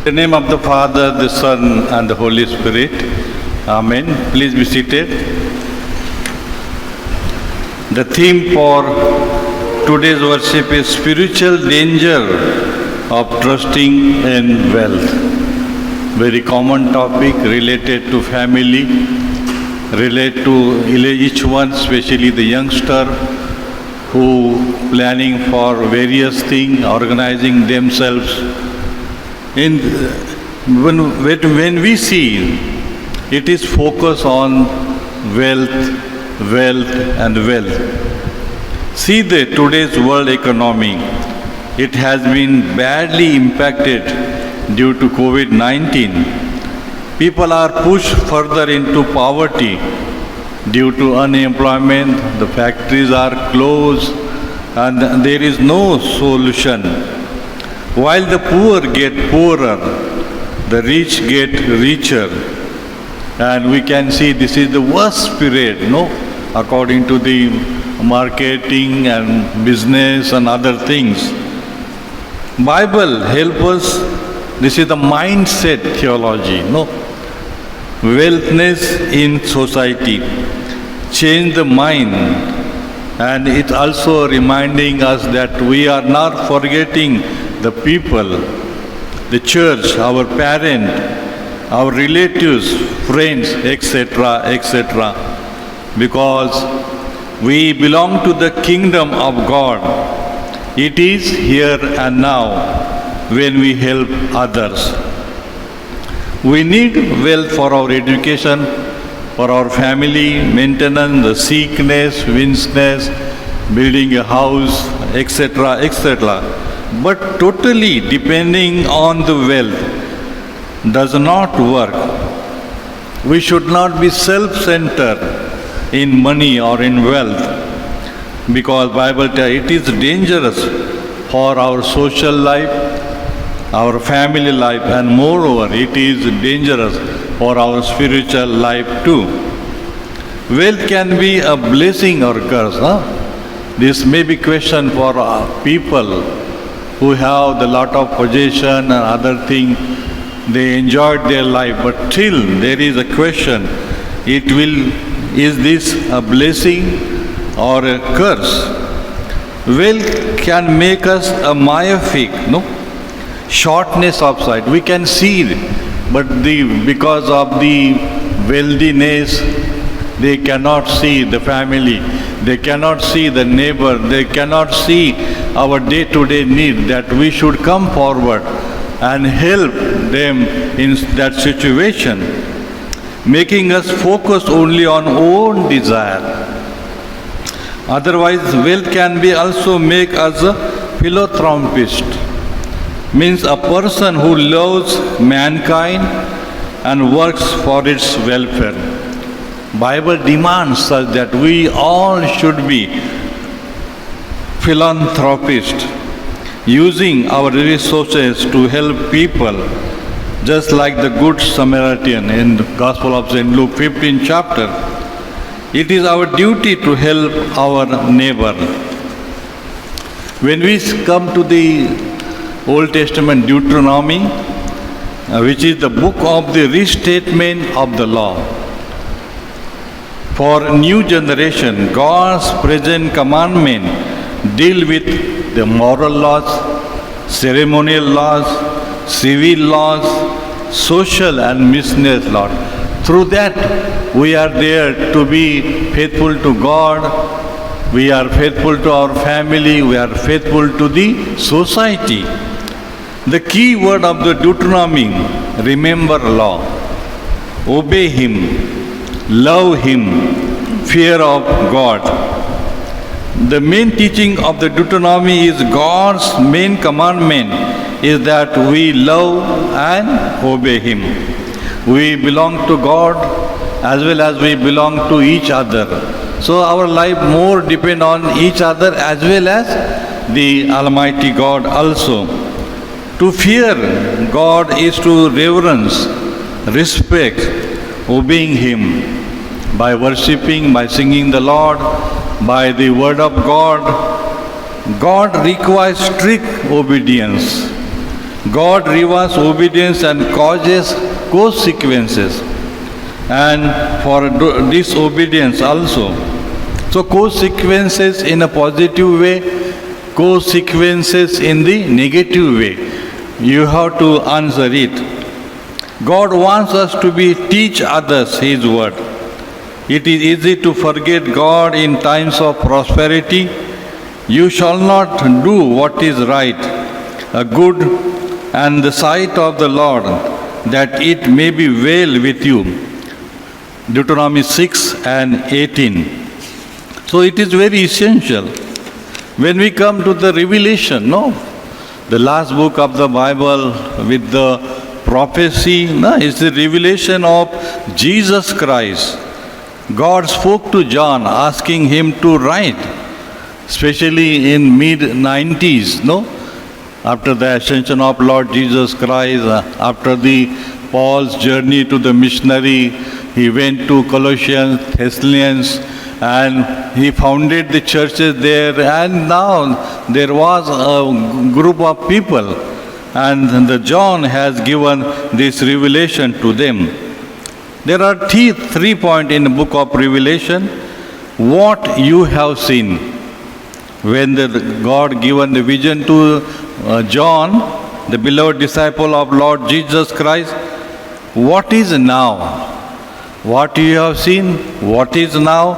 In the name of the Father, the Son, and the Holy Spirit. Amen. Please be seated. The theme for today's worship is spiritual danger of trusting in wealth. Very common topic related to family, relate to each one, especially the youngster who planning for various things, organizing themselves. When we see it is focus on wealth, and wealth. See the today's world economy. It has been badly impacted due to COVID-19. People are pushed further into poverty due to unemployment. The factories are closed and there is no solution. While the poor get poorer, the rich get richer. And we can see this is the worst period, according to the marketing and business and other things. Bible help us, this is the mindset theology, wealthness in society, change the mind. And it's also reminding us that we are not forgetting the people, the church, our parent, our relatives, friends, etc., etc. Because we belong to the kingdom of God. It is here and now when we help others. We need wealth for our education, for our family, maintenance, the sickness, wingness, building a house, etc., etc. But totally depending on the wealth does not work. We should not be self-centered in money or in wealth, because Bible tells it is dangerous for our social life, our family life, and moreover it is dangerous for our spiritual life too. Wealth can be a blessing or curse. This may be question for people who have a lot of possession and other things. They enjoyed their life, but still there is a question. Is this a blessing or a curse? Wealth can make us a myopic, shortness of sight. We can see it, but because of the wealthiness, they cannot see the family, they cannot see the neighbor, they cannot see our day-to-day need, that we should come forward and help them in that situation, making us focus only on own desire. Otherwise, wealth can be also make us a philanthropist, means a person who loves mankind and works for its welfare. Bible demands us that we all should be philanthropists, using our resources to help people, just like the Good Samaritan in the Gospel of St. Luke 15 chapter. It is our duty to help our neighbor. When we come to the Old Testament Deuteronomy, which is the book of the restatement of the law, for new generation, God's present commandment deal with the moral laws, ceremonial laws, civil laws, social and miscellaneous laws. Through that, we are there to be faithful to God, we are faithful to our family, we are faithful to the society. The key word of the Deuteronomy, remember law, obey Him, love Him, fear of God. The main teaching of the Deuteronomy is God's main commandment is that we love and obey Him. We belong to God as well as we belong to each other. So our life more depend on each other as well as the Almighty God also. To fear God is to reverence, respect, obeying Him by worshipping, by singing the Lord, by the word of God. God requires strict obedience. God rewards obedience and causes consequences, and for disobedience also. So consequences in a positive way, consequences in the negative way. You have to answer it. God wants us to teach others His word. It is easy to forget God in times of prosperity. You shall not do what is right, good, and the sight of the Lord, that it may be well with you. Deuteronomy 6 and 18. So it is very essential. When we come to the Revelation, the last book of the Bible with the prophecy, is the revelation of Jesus Christ. God spoke to John asking him to write, especially in mid-90s, after the ascension of Lord Jesus Christ, after the Paul's journey to the missionary, he went to Colossians, Thessalonians, and he founded the churches there, and now there was a group of people, and the John has given this revelation to them. There are 3 points in the book of Revelation. What you have seen. When God given the vision to John, the beloved disciple of Lord Jesus Christ, what is now? What you have seen, what is now,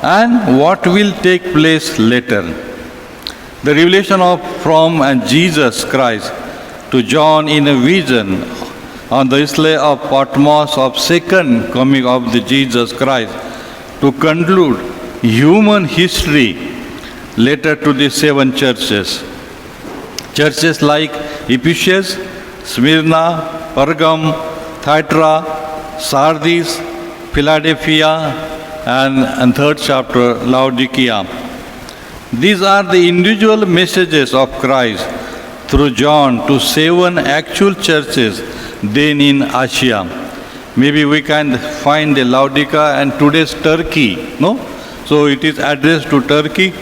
and what will take place later. The revelation from Jesus Christ to John in a vision on the isle of Patmos of second coming of the Jesus Christ, to conclude human history later to the 7 churches. Churches like Ephesus, Smyrna, Pergam, Thyatira, Sardis, Philadelphia, and 3rd chapter, Laodicea. These are the individual messages of Christ through John to 7 actual churches then in Asia. Maybe we can find the Laodicea and today's Turkey, So it is addressed to Turkey,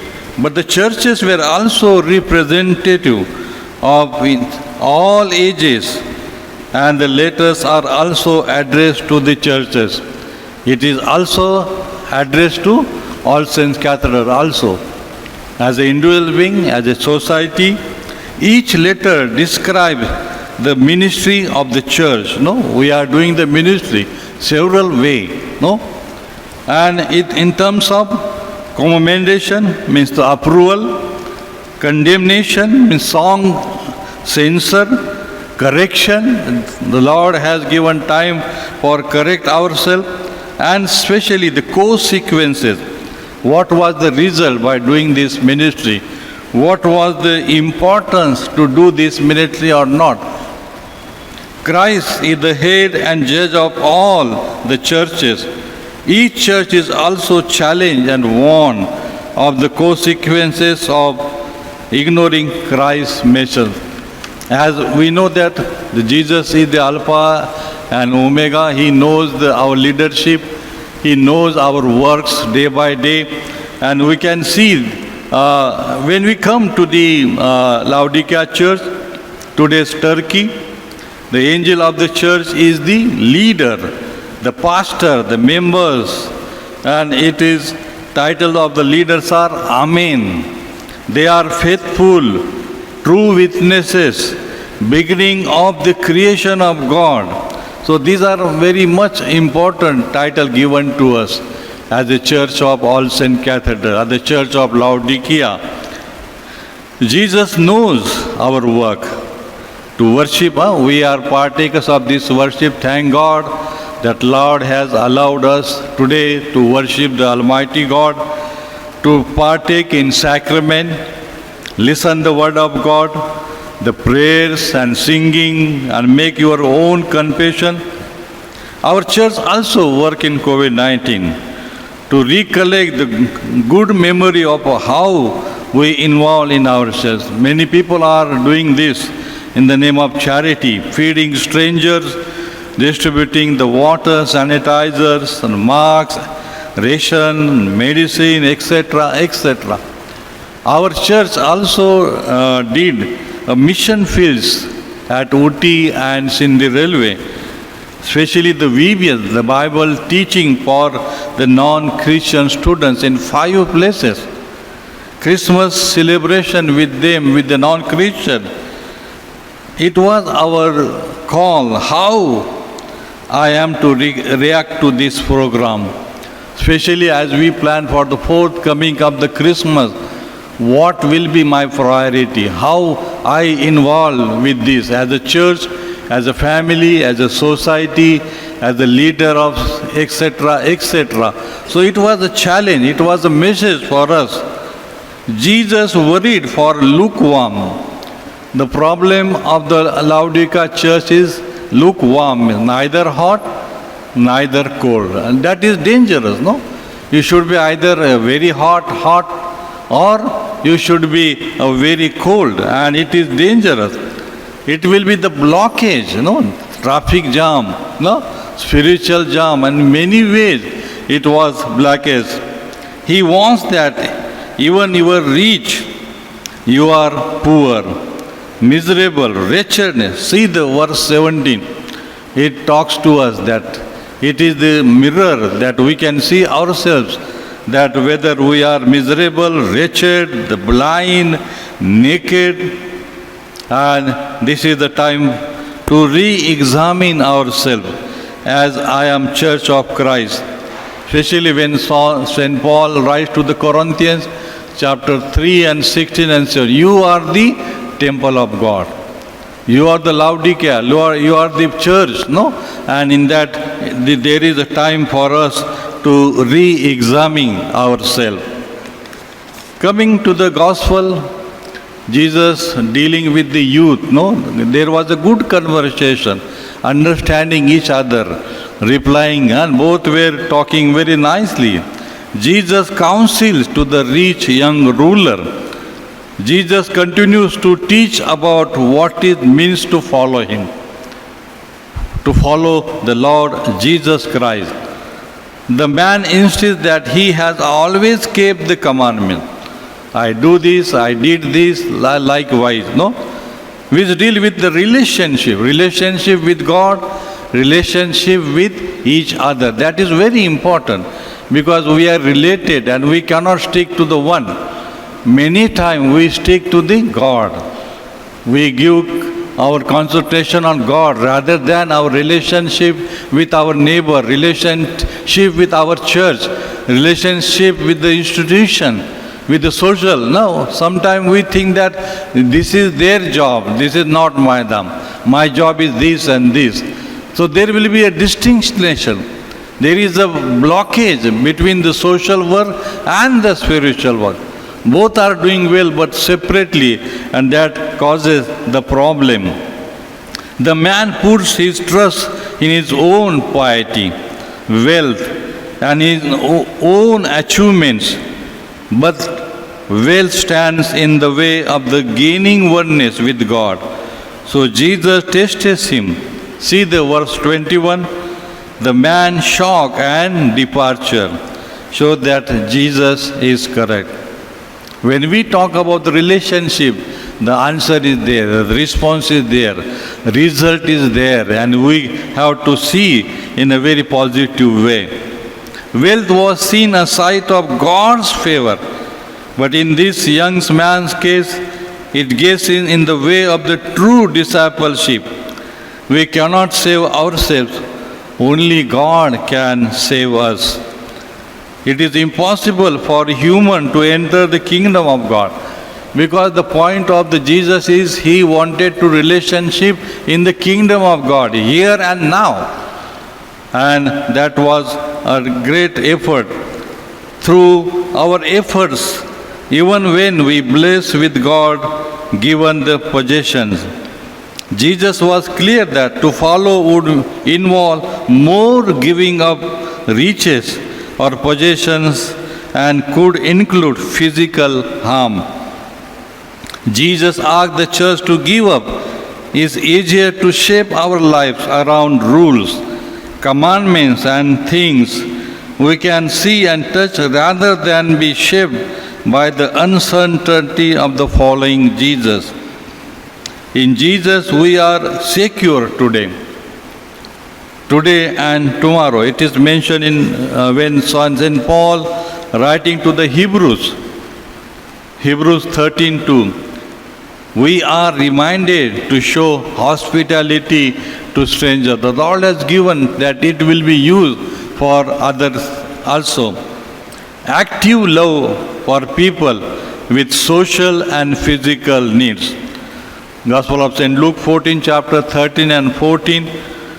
but the churches were also representative of all ages, and the letters are also addressed to the churches. It is also addressed to All Saints Cathedral also. As an individual being, as a society, each letter describes the ministry of the church. We are doing the ministry several ways. And it in terms of commendation means the approval, condemnation means song, censure, correction. The Lord has given time for correct ourselves, and especially the consequences. What was the result by doing this ministry? What was the importance to do this ministry or not? Christ is the head and judge of all the churches. Each church is also challenged and warned of the consequences of ignoring Christ's message. As we know that Jesus is the Alpha and Omega, He knows our leadership, He knows our works day by day, and we can see when we come to the Laodicea church, today's Turkey, the angel of the church is the leader, the pastor, the members, and it is title of the leaders are Amen. They are faithful, true witnesses, beginning of the creation of God. So these are very much important title given to us as the Church of All Saints Cathedral, as the Church of Laodicea. Jesus knows our work. To worship, we are partakers of this worship. Thank God that Lord has allowed us today to worship the Almighty God, to partake in sacrament, listen the word of God, the prayers and singing, and make your own confession. Our church also work in COVID-19 to recollect the good memory of how we involve in ourselves. Many people are doing this in the name of charity, feeding strangers, distributing the water, sanitizers, and masks, ration, medicine, etc., etc. Our church also did mission fields at Ooty and Sindhi Railway, especially the VBS, the Bible teaching for the non-Christian students in 5 places. Christmas celebration with them, with the non-Christian. It was our call how I am to react to this program, especially as we plan for the forthcoming of the Christmas. What will be my priority? How I involve with this as a church, as a family, as a society, as a leader of etc., etc. So it was a challenge, it was a message for us. Jesus worried for lukewarm. The problem of the Laodicea church is lukewarm, neither hot, neither cold. And that is dangerous, no? You should be either very hot, or you should be very cold, and it is dangerous. It will be the blockage, no? Traffic jam, no? Spiritual jam, and in many ways it was blockage. He wants that even you are rich, you are poor, miserable, wretchedness. See the verse 17. It talks to us that it is the mirror that we can see ourselves, that whether we are miserable, wretched, the blind, naked, and this is the time to re-examine ourselves as I am Church of Christ. Especially when St. Paul writes to the Corinthians, chapter 3 and 16 and 17, you are the temple of God. You are the Laodicea, you are the church, no? And in that, there is a time for us to re-examine ourselves. Coming to the gospel, Jesus dealing with the youth, no? There was a good conversation, understanding each other, replying, and both were talking very nicely. Jesus counsels to the rich young ruler. Jesus continues to teach about what it means to follow him, to follow the Lord Jesus Christ. The man insists that he has always kept the commandment. I do this, I did this, likewise, no? Which deal with the relationship with God, relationship with each other. That is very important because we are related and we cannot stick to the one. Many times we stick to the God. We give our concentration on God rather than our relationship with our neighbor, relationship with our church, relationship with the institution, with the social. No, sometimes we think that this is their job, this is not my job. My job is this and this. So there will be a distinction. There is a blockage between the social work and the spiritual work. Both are doing well, but separately, and that causes the problem. The man puts his trust in his own piety, wealth, and his own achievements, but wealth stands in the way of the gaining oneness with God. So Jesus tests him. See the verse 21. The man's shock and departure show that Jesus is correct. When we talk about the relationship, the answer is there, the response is there, result is there, and we have to see in a very positive way. Wealth was seen a sign of God's favor, but in this young man's case, it gets in the way of the true discipleship. We cannot save ourselves, only God can save us. It is impossible for a human to enter the kingdom of God because the point of the Jesus is he wanted to relationship in the kingdom of God here and now, and that was a great effort. Through our efforts, even when we bless with God given the possessions, Jesus was clear that to follow would involve more giving up riches or possessions and could include physical harm. Jesus asked the church to give up. It's easier to shape our lives around rules, commandments, and things we can see and touch rather than be shaped by the uncertainty of the following Jesus. In Jesus, we are secure today. Today and tomorrow. It is mentioned in when St. Paul writing to the Hebrews 13:2. We are reminded to show hospitality to strangers. The Lord has given that it will be used for others also. Active love for people with social and physical needs. Gospel of St. Luke 14, chapter 13 and 14,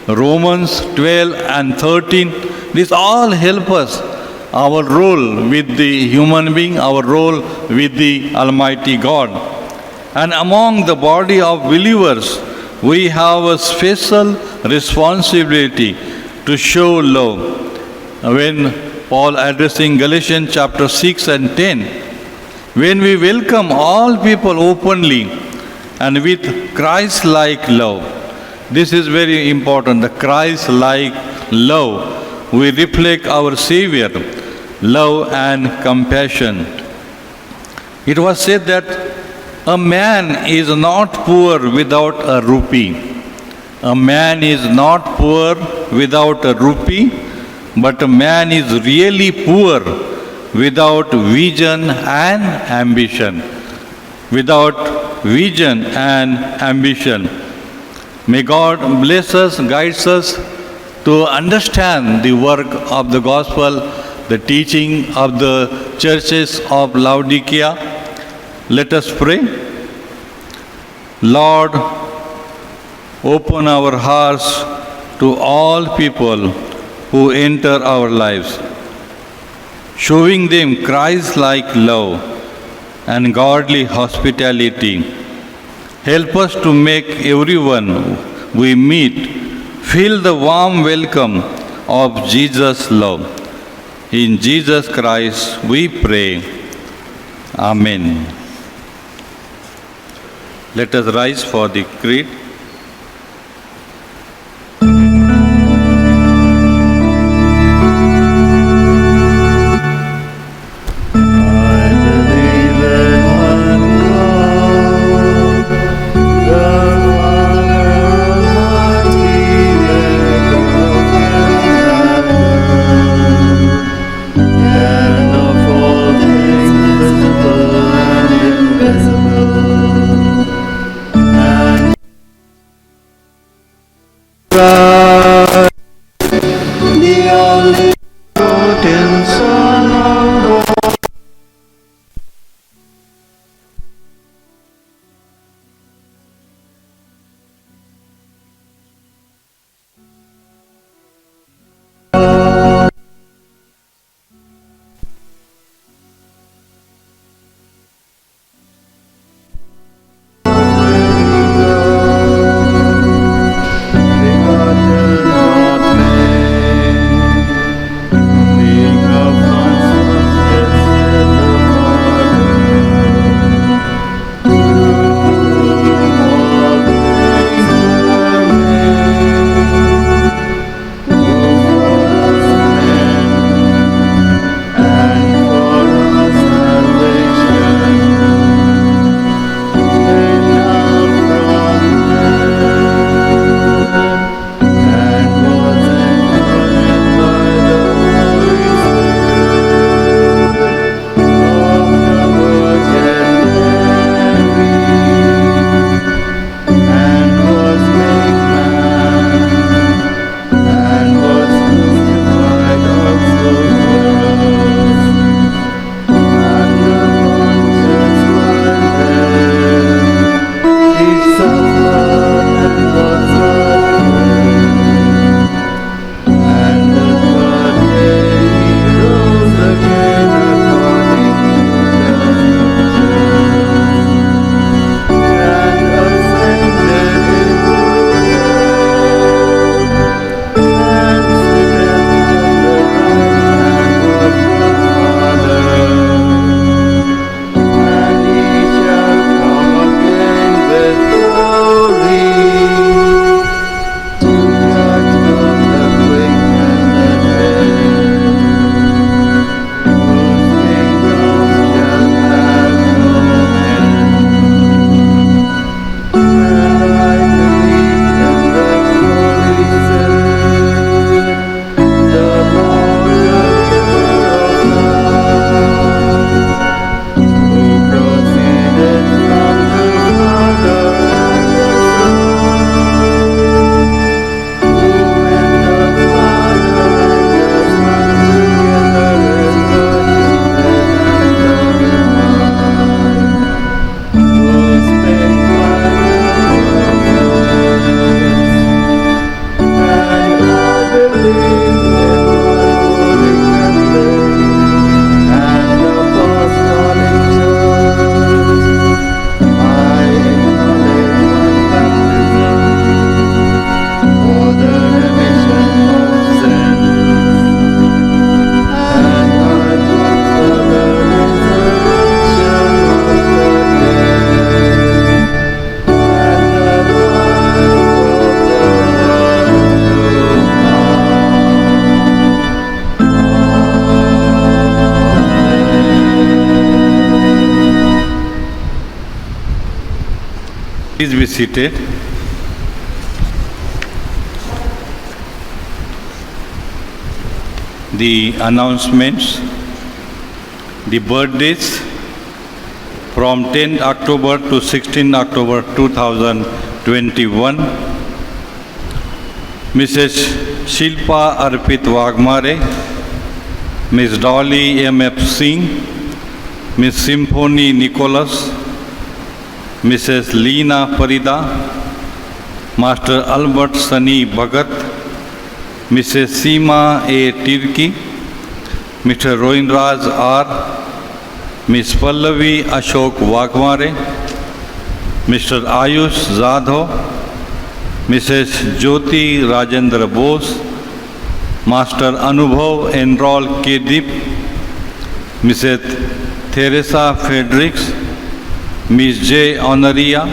Romans 12 and 13. These all help us, our role with the human being, our role with the Almighty God. And among the body of believers, we have a special responsibility to show love. When Paul addressing Galatians chapter 6 and 10, when we welcome all people openly and with Christ-like love. This is very important, the Christ-like love. We reflect our Savior, love and compassion. It was said that a man is not poor without a rupee. A man is not poor without a rupee, but a man is really poor without vision and ambition. Without vision and ambition. May God bless us, guides us to understand the work of the gospel, the teaching of the churches of Laodicea. Let us pray. Lord, open our hearts to all people who enter our lives, showing them Christ-like love and godly hospitality. Help us to make everyone we meet feel the warm welcome of Jesus' love. In Jesus Christ we pray. Amen. Let us rise for the creed. Please be seated. The announcements, the birthdays from 10th October to 16th October 2021. Mrs. Shilpa Arpit Wagmare, Ms. Dolly M.F. Singh, Ms. Symphony Nicholas, Mrs. Leena Farida, Master Albert Sunny Bhagat, Mrs. Seema A. Tirki, Mr. Rohinraj R., Ms. Pallavi Ashok Wagmare, Mr. Ayush Zadho, Mrs. Jyoti Rajendra Bose, Master Anubhav Enrol Kedip, Mrs. Teresa Fredericks, Ms. J. Honoria,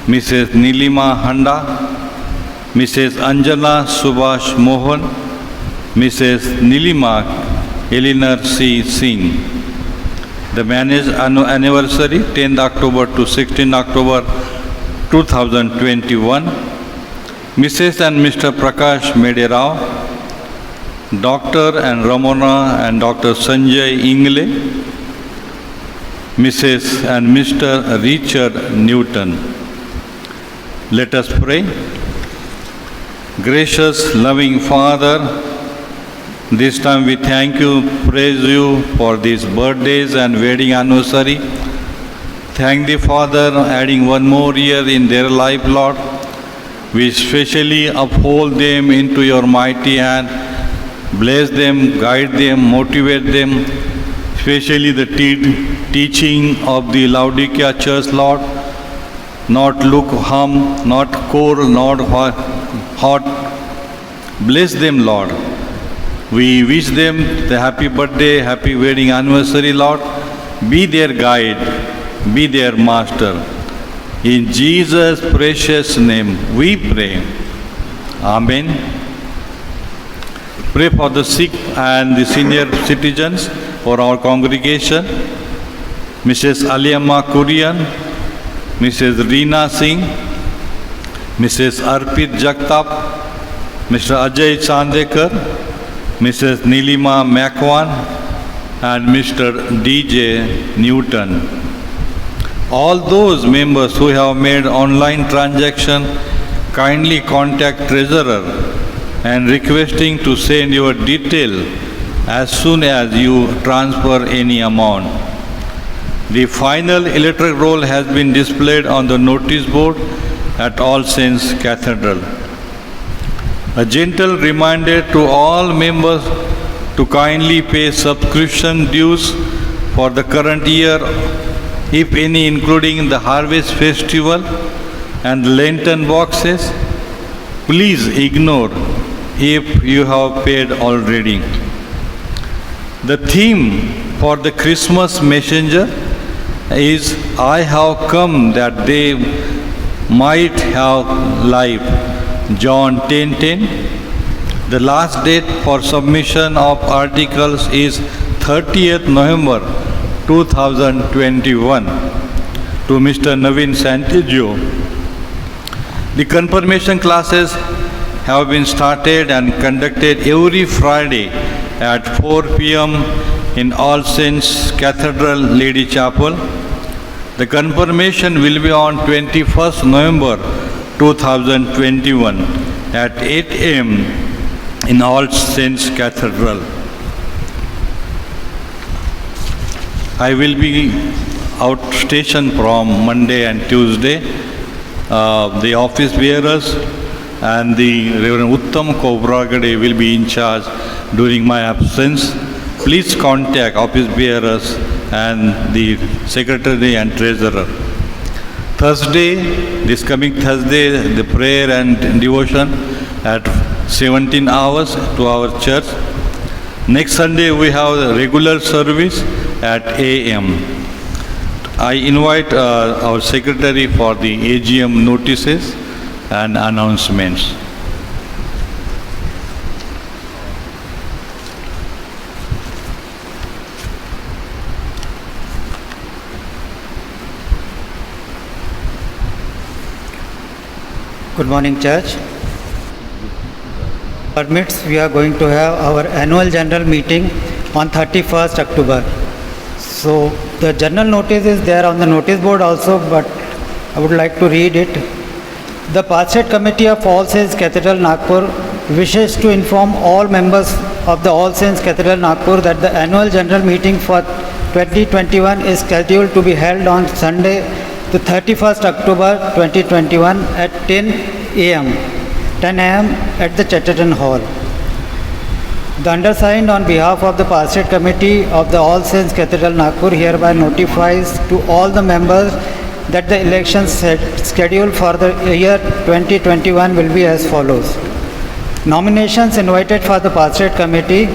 Mrs. Nilima Handa, Mrs. Anjana Subhash Mohan, Mrs. Nilima Eleanor C. Singh. The marriage anniversary 10th October to 16th October 2021. Mrs. and Mr. Prakash Medirao, Dr. and Ramona and Dr. Sanjay Ingle, Mrs. and Mr. Richard Newton. Let us pray. Gracious, loving Father, this time we thank you, praise you for these birthdays and wedding anniversary. Thank the Father, adding one more year in their life, Lord. We especially uphold them into your mighty hand. Bless them, guide them, motivate them, especially the teaching of the Laodicea Church, Lord. Not lukewarm, not cold, not hot. Bless them, Lord. We wish them the happy birthday, happy wedding anniversary, Lord. Be their guide, be their master. In Jesus' precious name we pray. Amen. Pray for the sick and the senior citizens for our congregation. Mrs. Aliamma Kurian, Mrs. Reena Singh, Mrs. Arpit Jagtap, Mr. Ajay Chandekar, Mrs. Nilima Makwan, and Mr. DJ Newton. All those members who have made online transaction, kindly contact treasurer and requesting to send your detail as soon as you transfer any amount. The final electric roll has been displayed on the notice board at All Saints Cathedral. A gentle reminder to all members to kindly pay subscription dues for the current year, if any, including the Harvest Festival and Lenten boxes. Please ignore if you have paid already. The theme for the Christmas messenger is I have come that they might have life. John 10:10. The last date for submission of articles is 30th November 2021 to Mr. Naveen Santigio. The confirmation classes have been started and conducted every Friday at 4 p.m. in All Saints Cathedral Lady Chapel. The confirmation will be on 21st November 2021 at 8 a.m. in All Saints Cathedral. I will be out station from Monday and Tuesday. The office bearers and the Reverend Uttam Kobragade will be in charge during my absence. Please contact office bearers and the secretary and treasurer. Thursday, this coming Thursday, the prayer and devotion at 17 hours to our church. Next Sunday, we have the regular service at a.m. I invite our secretary for the AGM notices and announcements. Good morning, Church. Permits, we are going to have our annual general meeting on 31st October. So the general notice is there on the notice board also, but I would like to read it. The Pastoral Committee of All Saints Cathedral Nagpur wishes to inform all members of the All Saints Cathedral Nagpur that the annual general meeting for 2021 is scheduled to be held on Sunday, the 31st October 2021 at 10 a.m. at the Chatterton Hall. The undersigned, on behalf of the Pastoral Committee of the All Saints Cathedral Nagpur, hereby notifies to all the members that the elections scheduled for the year 2021 will be as follows. Nominations invited for the Pastoral Committee.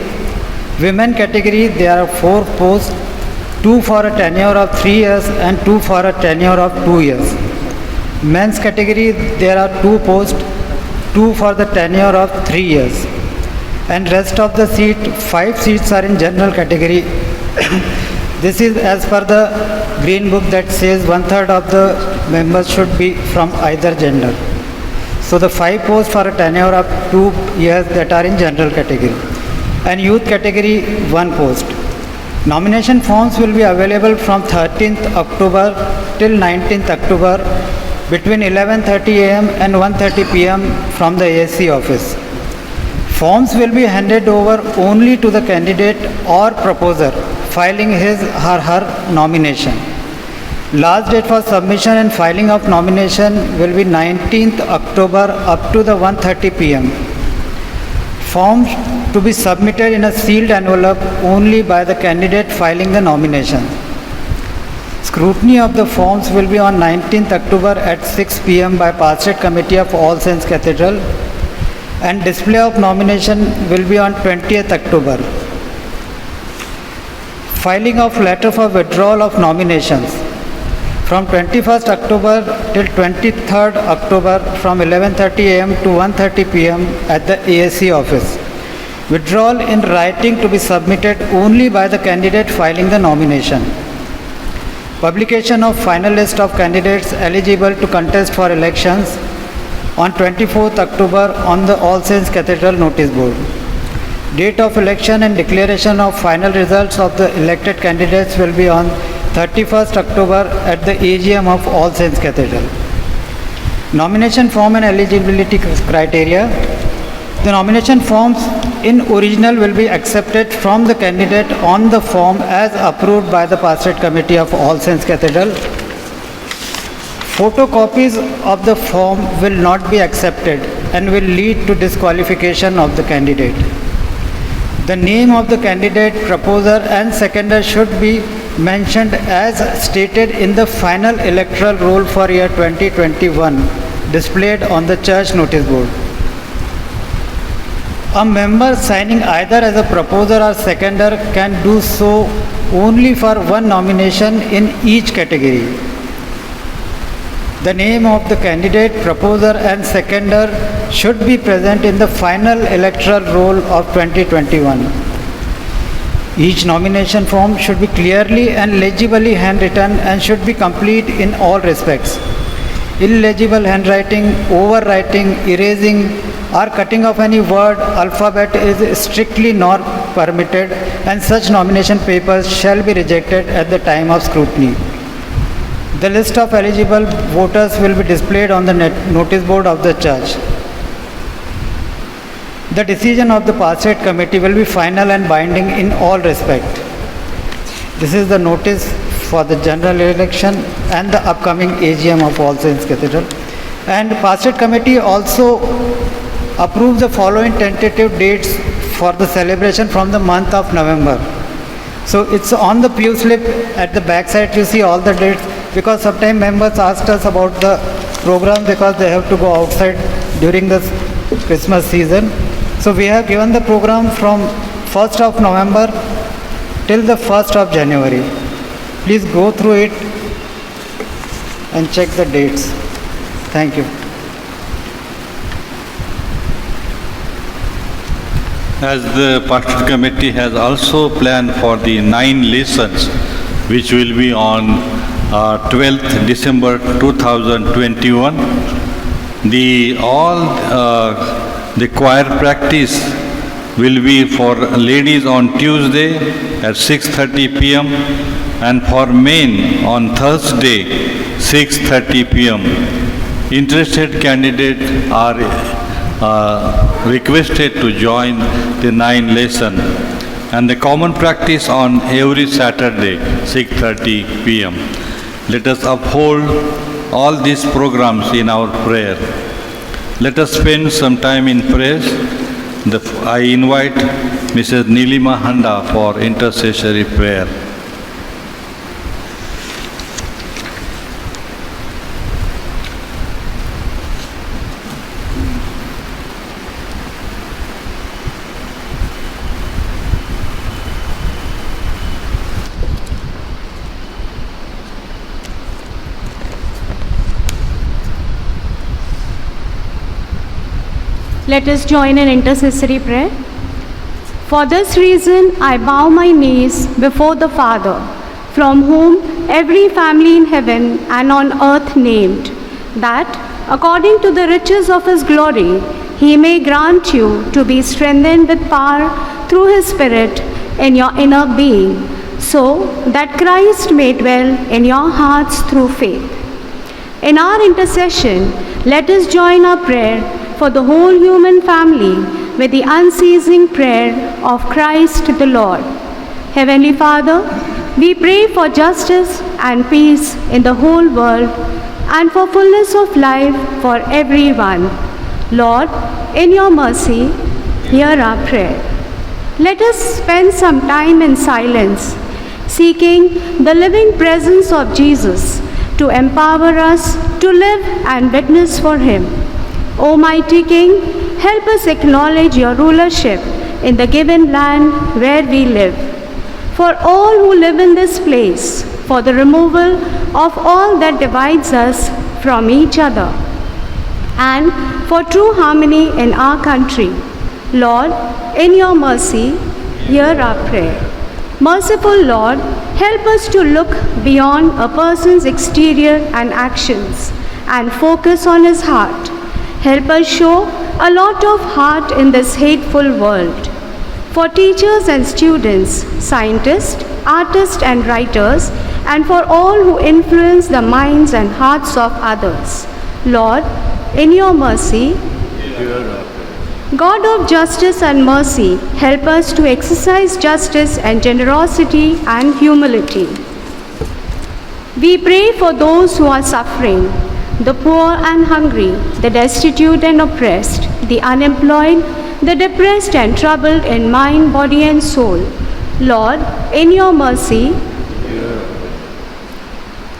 Women category, there are 4 posts, 2 for a tenure of 3 years and 2 for a tenure of 2 years. Men's category, there are 2 posts, 2 for the tenure of 3 years. And rest of the seat, 5 seats are in general category. This is as per the green book that says 1/3 of the members should be from either gender. So the 5 posts for a tenure of 2 years that are in general category. And youth category, 1 post. Nomination forms will be available from 13th October till 19th October between 11:30 a.m. and 1:30 p.m. from the ASC office. Forms will be handed over only to the candidate or proposer filing his or her nomination. Last date for submission and filing of nomination will be 19th October up to the 1:30 p.m. Forms to be submitted in a sealed envelope only by the candidate filing the nomination. Scrutiny of the forms will be on 19th October at 6 p.m. by Pastoral Committee of All Saints Cathedral, and display of nomination will be on 20th October. Filing of letter for withdrawal of nominations from 21st October till 23rd October from 11:30 a.m. to 1:30 p.m. at the ASC office. Withdrawal in writing to be submitted only by the candidate filing the nomination. Publication of final list of candidates eligible to contest for elections on 24th October on the All Saints Cathedral notice board. Date of election and declaration of final results of the elected candidates will be on 31st October at the AGM of All Saints Cathedral. Nomination form and eligibility criteria. The nomination forms in original will be accepted from the candidate on the form as approved by the Pastoral Committee of All Saints Cathedral. Photocopies of the form will not be accepted and will lead to disqualification of the candidate. The name of the candidate, proposer and seconder should be mentioned as stated in the final electoral roll for year 2021 displayed on the church notice board. A member signing either as a proposer or seconder can do so only for one nomination in each category. The name of the candidate, proposer and seconder should be present in the final electoral roll of 2021. Each nomination form should be clearly and legibly handwritten and should be complete in all respects. Illegible handwriting, overwriting, erasing or cutting of any word, alphabet is strictly not permitted, and such nomination papers shall be rejected at the time of scrutiny. The list of eligible voters will be displayed on the notice board of the church. The decision of the Pastoral Committee will be final and binding in all respect. This is the notice for the general election and the upcoming AGM of All Saints Cathedral. And Pastoral Committee also approved the following tentative dates for the celebration from the month of November. So it's on the pew slip at the back side, you see all the dates, because sometimes members asked us about the program because they have to go outside during the Christmas season. So we have given the program from 1st of November till the 1st of January. Please go through it and check the dates. Thank you. As the Pastoral Committee has also planned for the 9 lessons which will be on 12th December 2021, The choir practice will be for ladies on Tuesday at 6:30 p.m. and for men on Thursday 6:30 p.m. Interested candidates are requested to join the 9 lesson and the common practice on every Saturday 6:30 p.m. Let us uphold all these programs in our prayer. Let us spend some time in prayer. I invite Mrs. Nilima Handa for intercessory prayer. Let us join in intercessory prayer. For this reason, I bow my knees before the Father, from whom every family in heaven and on earth named, that, according to the riches of His glory, He may grant you to be strengthened with power through His Spirit in your inner being, so that Christ may dwell in your hearts through faith. In our intercession, let us join our prayer for the whole human family with the unceasing prayer of Christ the Lord. Heavenly Father, we pray for justice and peace in the whole world and for fullness of life for everyone. Lord, in your mercy, hear our prayer. Let us spend some time in silence, seeking the living presence of Jesus to empower us to live and witness for Him. Almighty King, help us acknowledge your rulership in the given land where we live. For all who live in this place, for the removal of all that divides us from each other, and for true harmony in our country. Lord, in your mercy, hear our prayer. Merciful Lord, help us to look beyond a person's exterior and actions and focus on his heart. Help us show a lot of heart in this hateful world. For teachers and students, scientists, artists and writers, and for all who influence the minds and hearts of others. Lord, in your mercy, God of justice and mercy, help us to exercise justice and generosity and humility. We pray for those who are suffering, the poor and hungry, the destitute and oppressed, the unemployed, the depressed and troubled in mind, body and soul. Lord, in your mercy,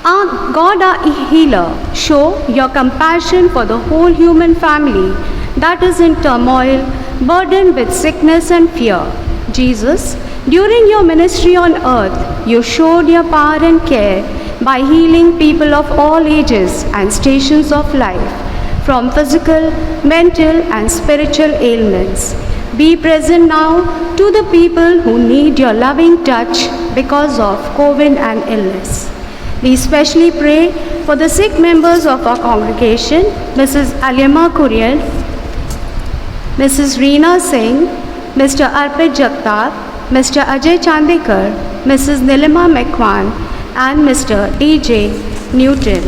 our God, our healer, show your compassion for the whole human family that is in turmoil, burdened with sickness and fear. Jesus, during your ministry on earth, you showed your power and care by healing people of all ages and stations of life, from physical, mental, and spiritual ailments. Be present now to the people who need your loving touch because of COVID and illness. We especially pray for the sick members of our congregation, Mrs. Alima Kuriel, Mrs. Reena Singh, Mr. Arpit Jagtap, Mr. Ajay Chandekar, Mrs. Nilima Mekwan, and Mr. DJ Newton.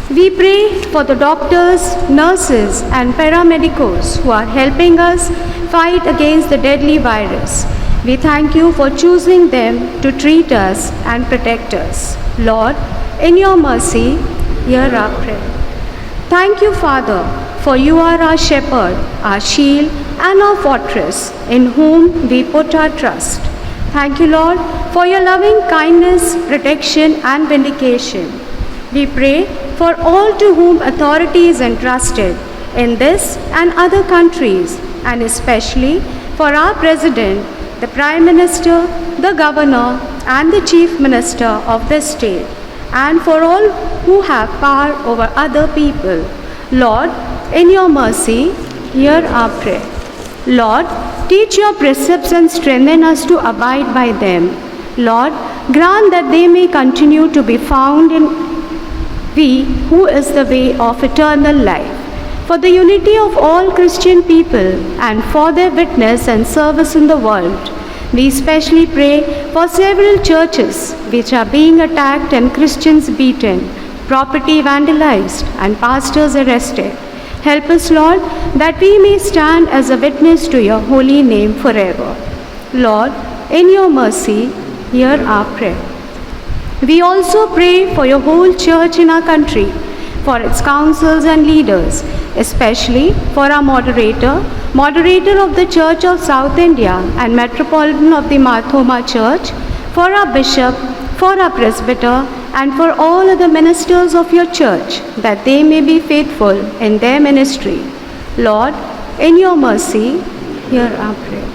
We pray for the doctors, nurses, and paramedicos who are helping us fight against the deadly virus. We thank you for choosing them to treat us and protect us. Lord, in your mercy, hear our prayer. Thank you, Father, for you are our shepherd, our shield, and our fortress, in whom we put our trust. Thank you, Lord, for your loving kindness, protection, and vindication. We pray for all to whom authority is entrusted in this and other countries, and especially for our President, the Prime Minister, the Governor, and the Chief Minister of this state, and for all who have power over other people. Lord, in your mercy, hear our prayer. Lord, teach your precepts and strengthen us to abide by them. Lord, grant that they may continue to be found we who is the way of eternal life. For the unity of all Christian people and for their witness and service in the world, we especially pray for several churches which are being attacked and Christians beaten, property vandalized, and pastors arrested. Help us, Lord, that we may stand as a witness to your holy name forever. Lord, in your mercy, hear our prayer. We also pray for your whole church in our country, for its councils and leaders, especially for our moderator of the Church of South India and Metropolitan of the Marthoma Church, for our bishop, for our presbyter, and for all other ministers of your church, that they may be faithful in their ministry. Lord, in your mercy, hear our prayer.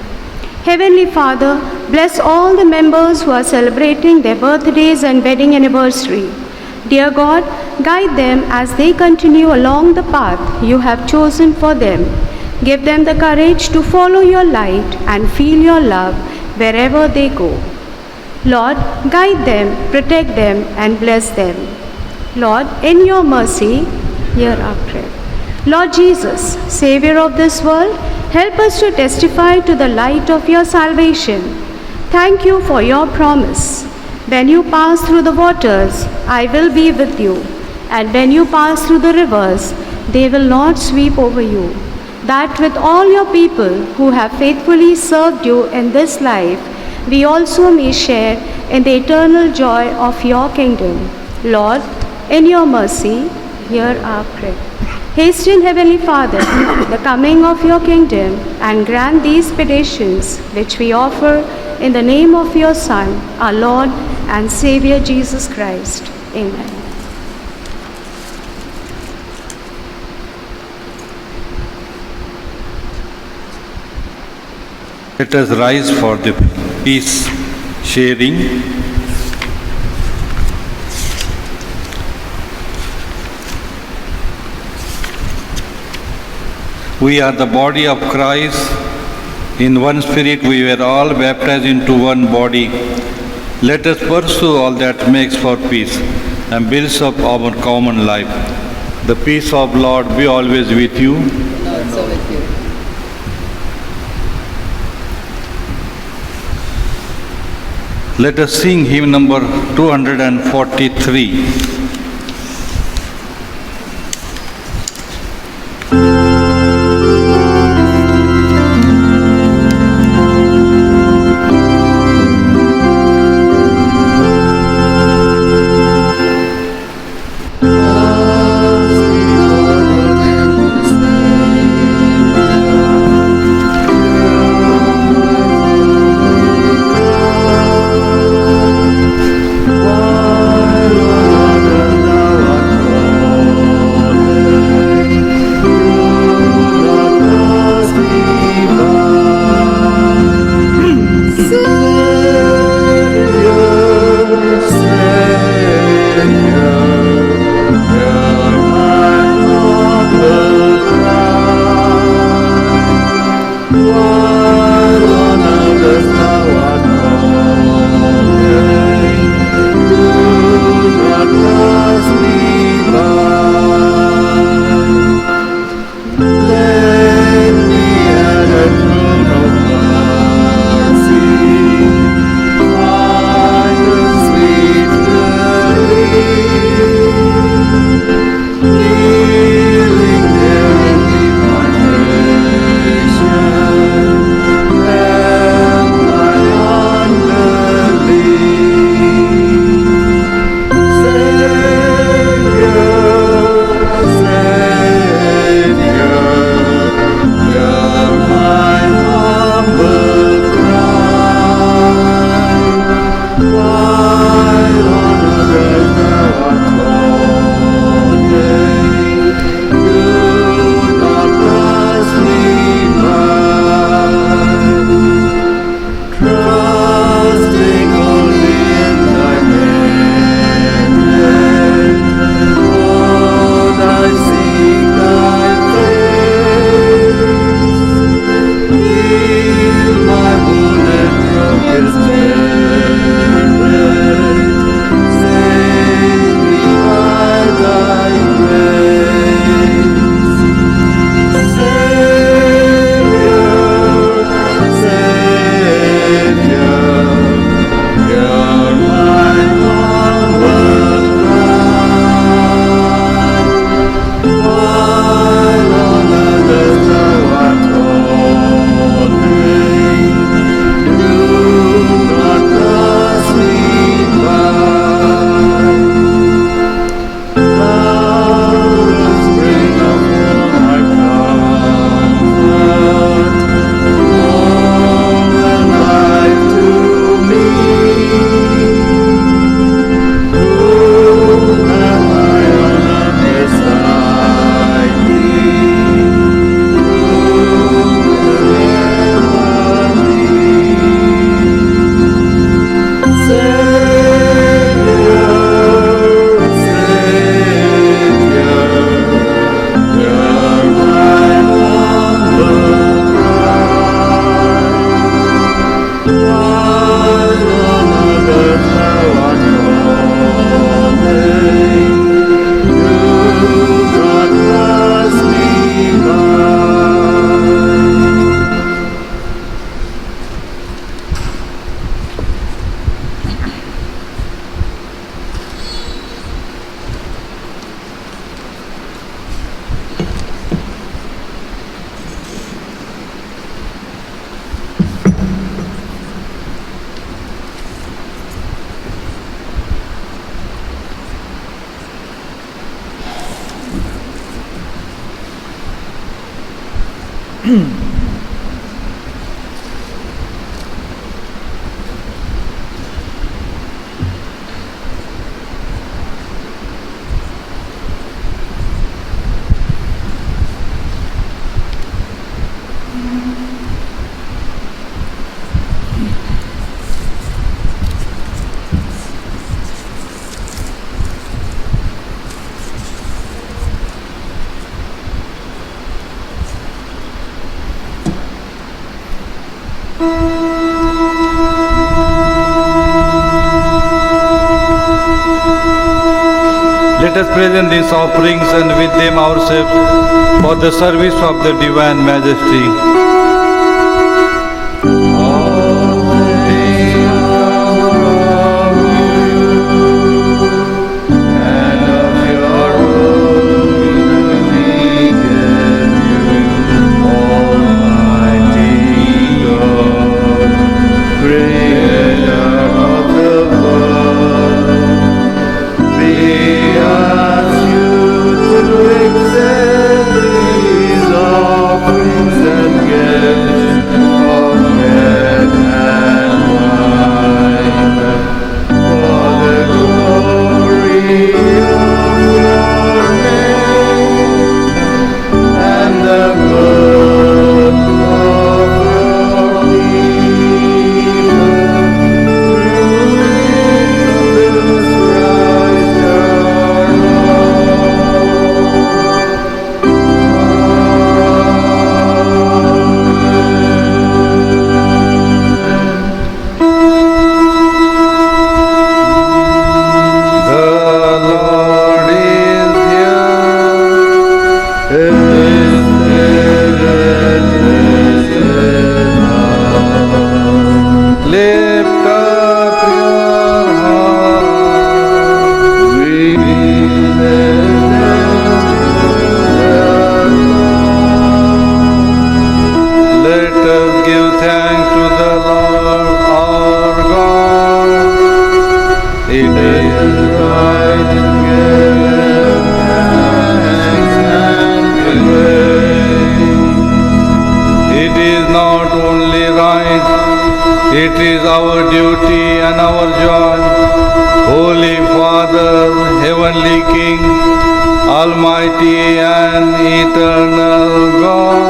Heavenly Father, bless all the members who are celebrating their birthdays and wedding anniversary. Dear God, guide them as they continue along the path you have chosen for them. Give them the courage to follow your light and feel your love wherever they go. Lord, guide them, protect them, and bless them. Lord, in your mercy, hear our prayer. Lord Jesus, Savior of this world, help us to testify to the light of your salvation. Thank you for your promise. When you pass through the waters, I will be with you. And when you pass through the rivers, they will not sweep over you. That with all your people who have faithfully served you in this life, we also may share in the eternal joy of your kingdom. Lord, in your mercy, hear our prayer. Hasten, Heavenly Father, the coming of your kingdom, and grant these petitions which we offer in the name of your Son, our Lord and Savior Jesus Christ. Amen. Let us rise for the peace sharing. We are the body of Christ. In one spirit we were all baptized into one body. Let us pursue all that makes for peace and builds up our common life. The peace of Lord be always with you. And also with you. Let us sing hymn number 243. Lord, Let us present these offerings and with them ourselves for the service of the Divine Majesty. It is our duty and our joy, Holy Father, Heavenly King, Almighty and Eternal God,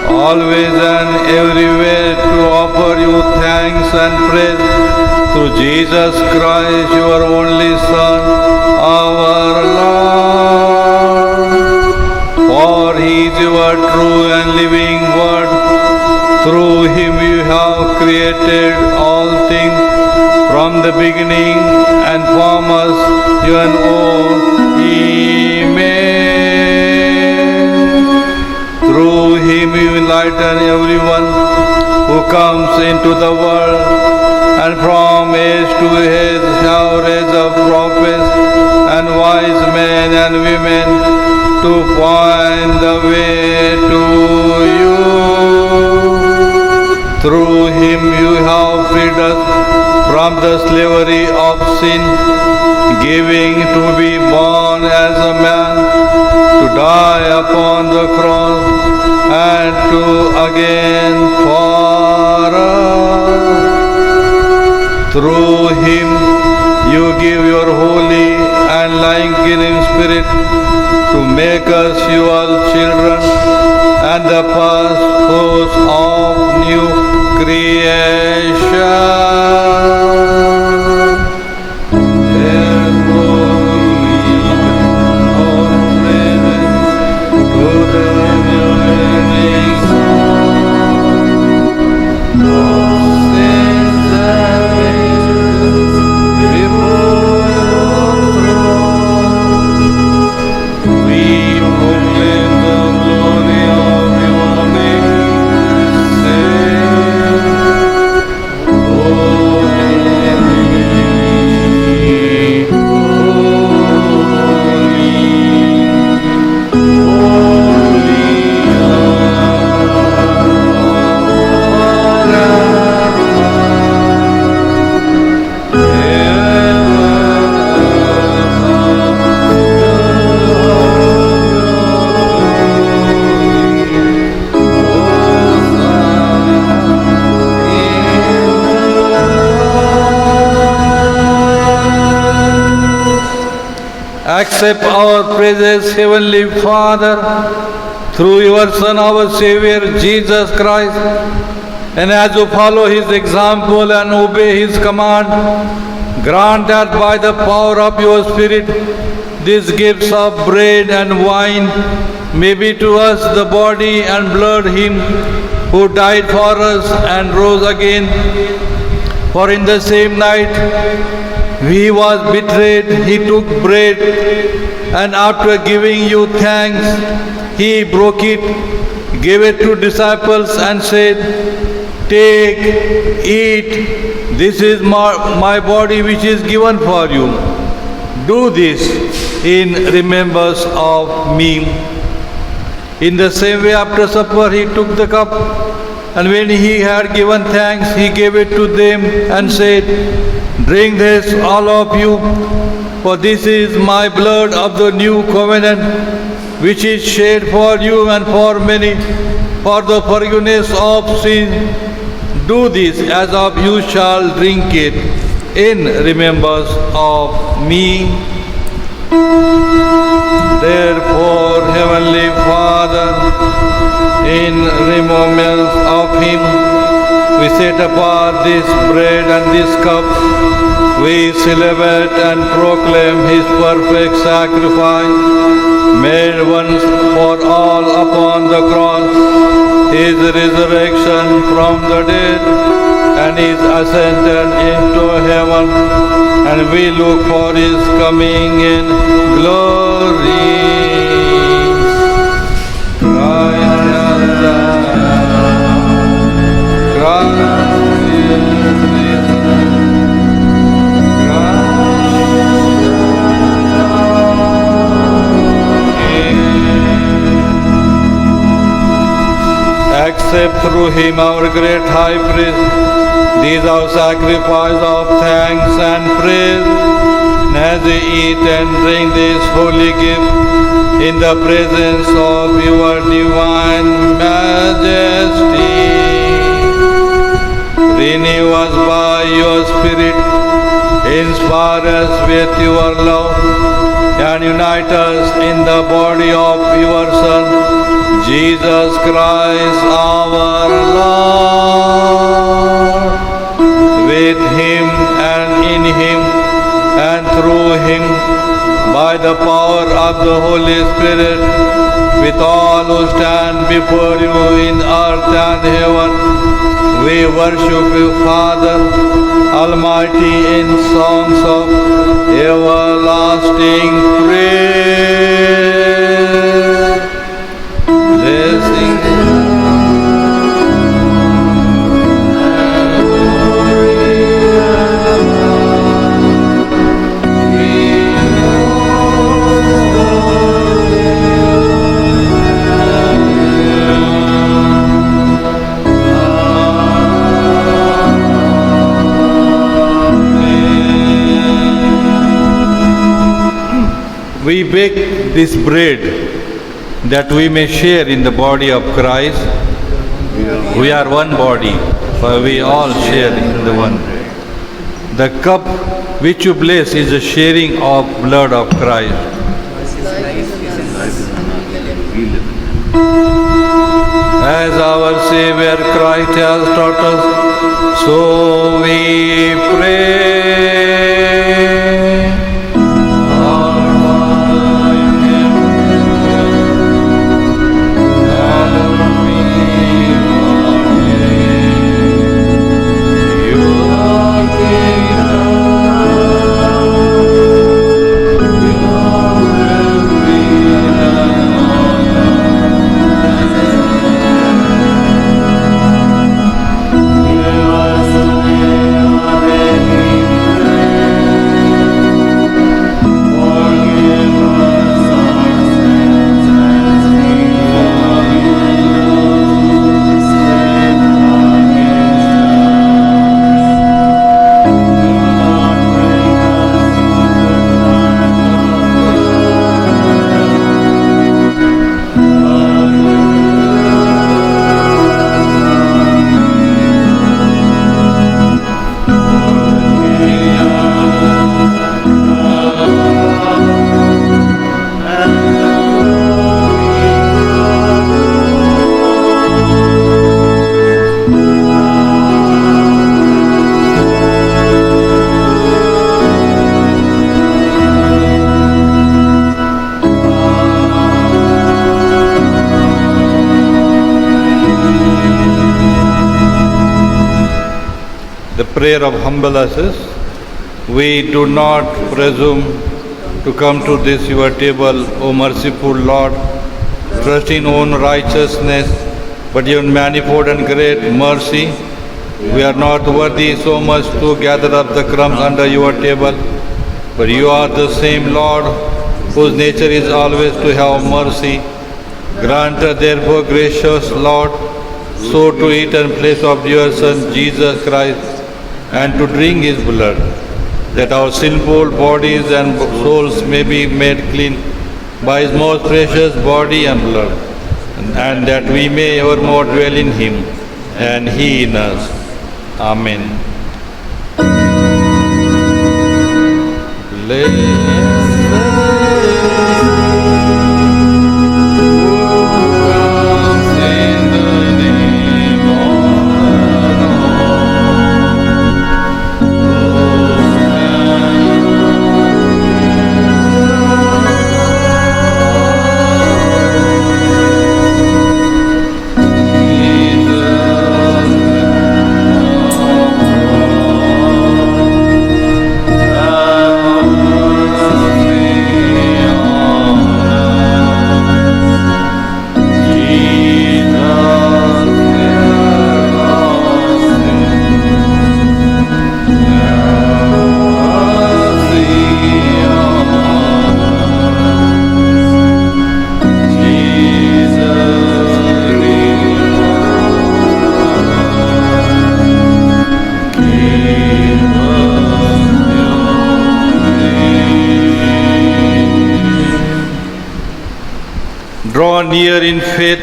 always and everywhere to offer you thanks and praise through Jesus Christ, your only Son, our Lord. For He is your true and living Word. Through Him you have created all things from the beginning and form us your own image. Through Him you enlighten everyone who comes into the world, and from age to age shall raise up prophets and wise men and women to find the way to you. Through Him you have freed us from the slavery of sin, giving to be born as a man, to die upon the cross, and to again for us. Through Him you give your holy and life-giving Spirit to make us your children and the first fruits of new creation. Therefore we our prayers to the burning sun, of saints and angels before your throne. We proclaim the glory of your name, saying, accept our praises, Heavenly Father, through your Son, our Savior, Jesus Christ. And as you follow his example and obey his command, grant that by the power of your Spirit, these gifts of bread and wine may be to us the body and blood of him who died for us and rose again. For in the same night he was betrayed, he took bread, and after giving you thanks, he broke it, gave it to disciples and said, "Take, eat, this is my body which is given for you. Do this in remembrance of me." In the same way, after supper, he took the cup, and when he had given thanks, he gave it to them and said, "Drink this, all of you, for this is my blood of the new covenant, which is shed for you and for many for the forgiveness of sins. Do this as of you shall drink it in remembrance of me." Therefore, Heavenly Father, in remembrance of him, we set apart this bread and this cup. We celebrate and proclaim his perfect sacrifice, made once for all upon the cross, his resurrection from the dead, and his ascension into heaven, and we look for his coming in glory. Christ has died. Christ is risen. Accept through him, our great high priest, these our sacrifice of thanks and praise. And as we eat and drink this holy gift in the presence of your divine majesty, renew us by your Spirit, inspire us with your love, and unite us in the body of your Son, Jesus Christ our Lord. With him and in him and through him, by the power of the Holy Spirit, with all who stand before you in earth and heaven, we worship you, Father Almighty, in songs of everlasting praise. Blessing we bake this bread that we may share in the body of Christ. We are one body, for we all share in the one. The cup which you bless is the sharing of blood of Christ. As our Savior Christ has taught us, so we pray. Give us today our daily prayer of humble assist. We do not presume to come to this your table, O merciful Lord, trusting own righteousness, but your manifold and great mercy. We are not worthy so much to gather up the crumbs under your table, but you are the same Lord, whose nature is always to have mercy. Grant us therefore, gracious Lord, so to eat and place of your Son Jesus Christ, and to drink his blood, that our sinful bodies and souls may be made clean by his most precious body and blood, and that we may evermore dwell in him, and he in us. Amen. Draw near in faith,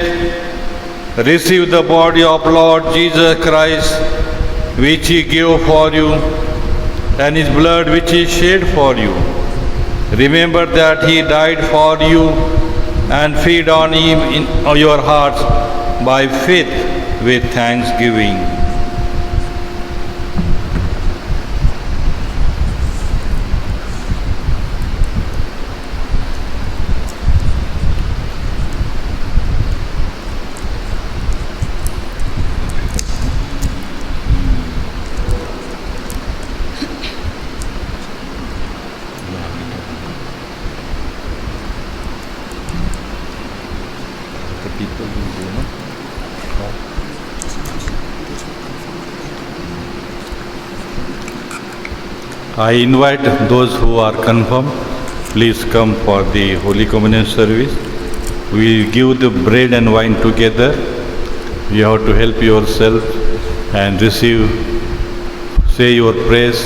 receive the body of Lord Jesus Christ, which he gave for you, and his blood which he shed for you. Remember that he died for you, and feed on him in your hearts by faith with thanksgiving. I invite those who are confirmed, please come for the Holy Communion service. We give the bread and wine together. You have to help yourself and receive, say your praise.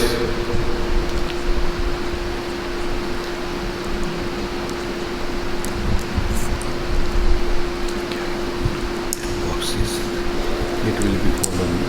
It will be following.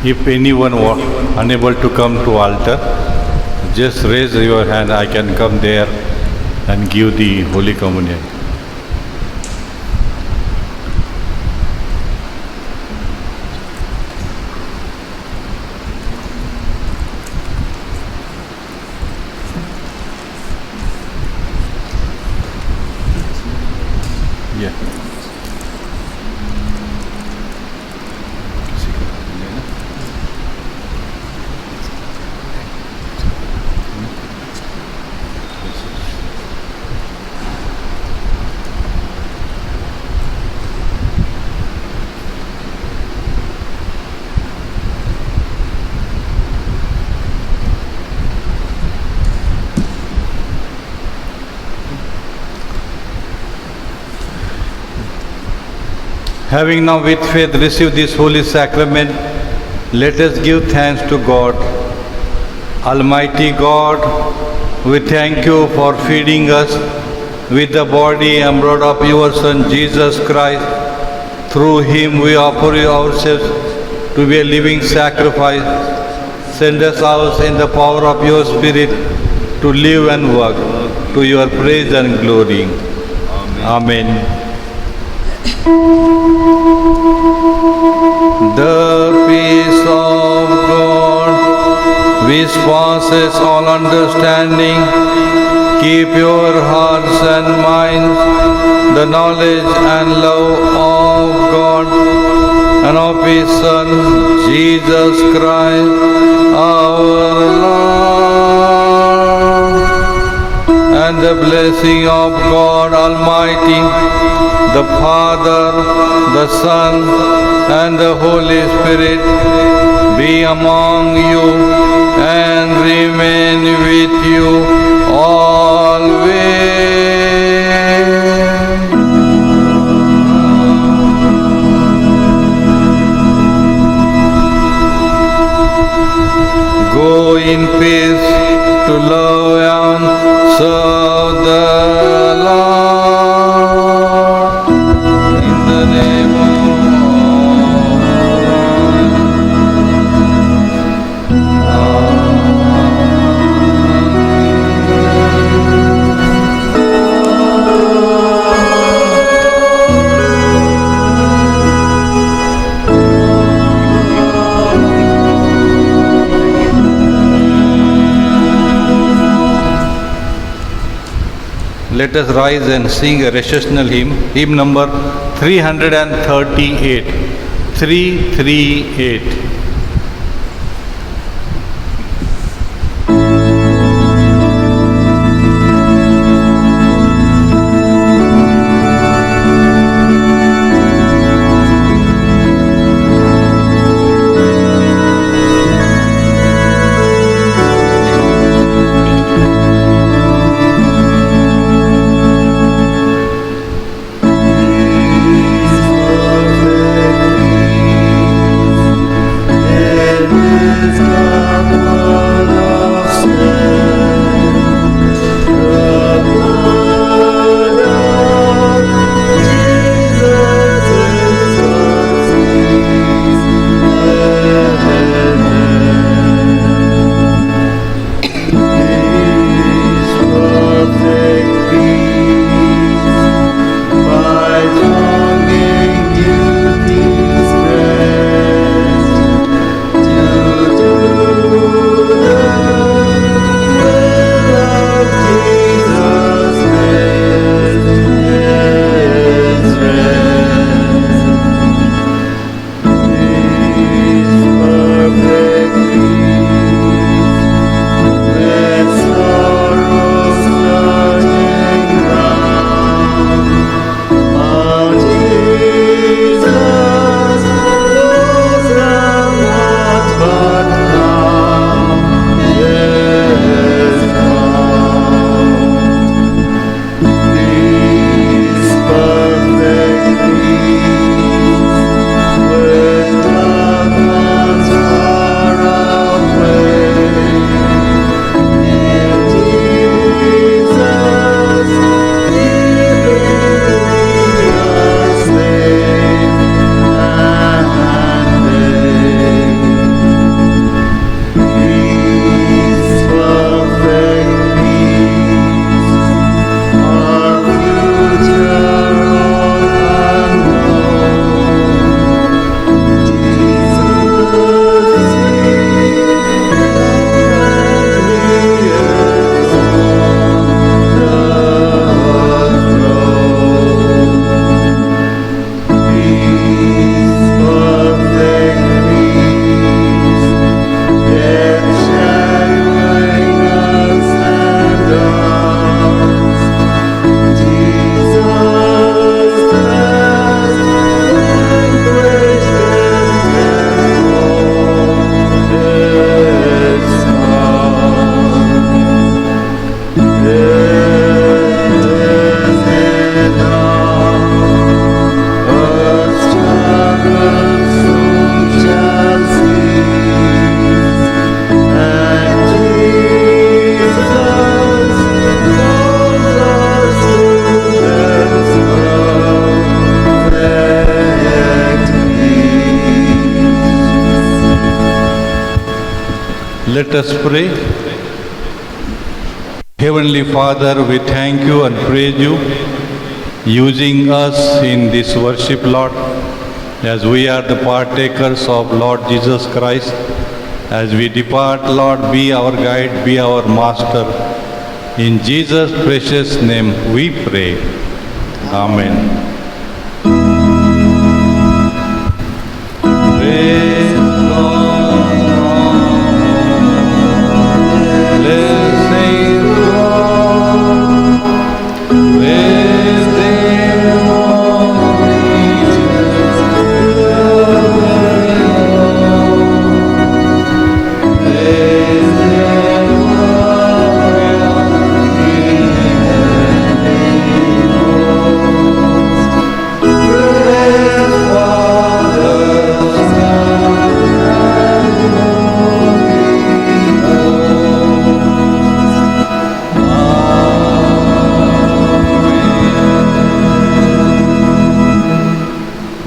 If anyone unable to come to altar, just raise your hand. I can come there and give the Holy Communion. Yeah. Having now with faith received this holy sacrament, let us give thanks to God. Almighty God, we thank you for feeding us with the body and blood of your Son Jesus Christ. Through him we offer ourselves to be a living sacrifice. Send us out in the power of your Spirit to live and work to your praise and glory. Amen. The peace of God, which passes all understanding, keep your hearts and minds, the knowledge and love of God and of His Son, Jesus Christ, our Lord. And the blessing of God Almighty, the Father, the Son, and the Holy Spirit be among you and remain with you always. Go in peace to love and serve the Lord. In the name of Let us rise and sing a recessional hymn, hymn number 338. 338. Let us pray. Heavenly Father, we thank you and praise you, using us in this worship, Lord, as we are the partakers of Lord Jesus Christ. As we depart, Lord, be our guide, be our master. In Jesus' precious name we pray. Amen. Praise God. Blessed God. Praise Him,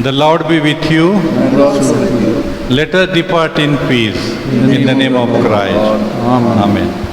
The Lord be with you. Let us depart in peace. In the name of Christ. Amen.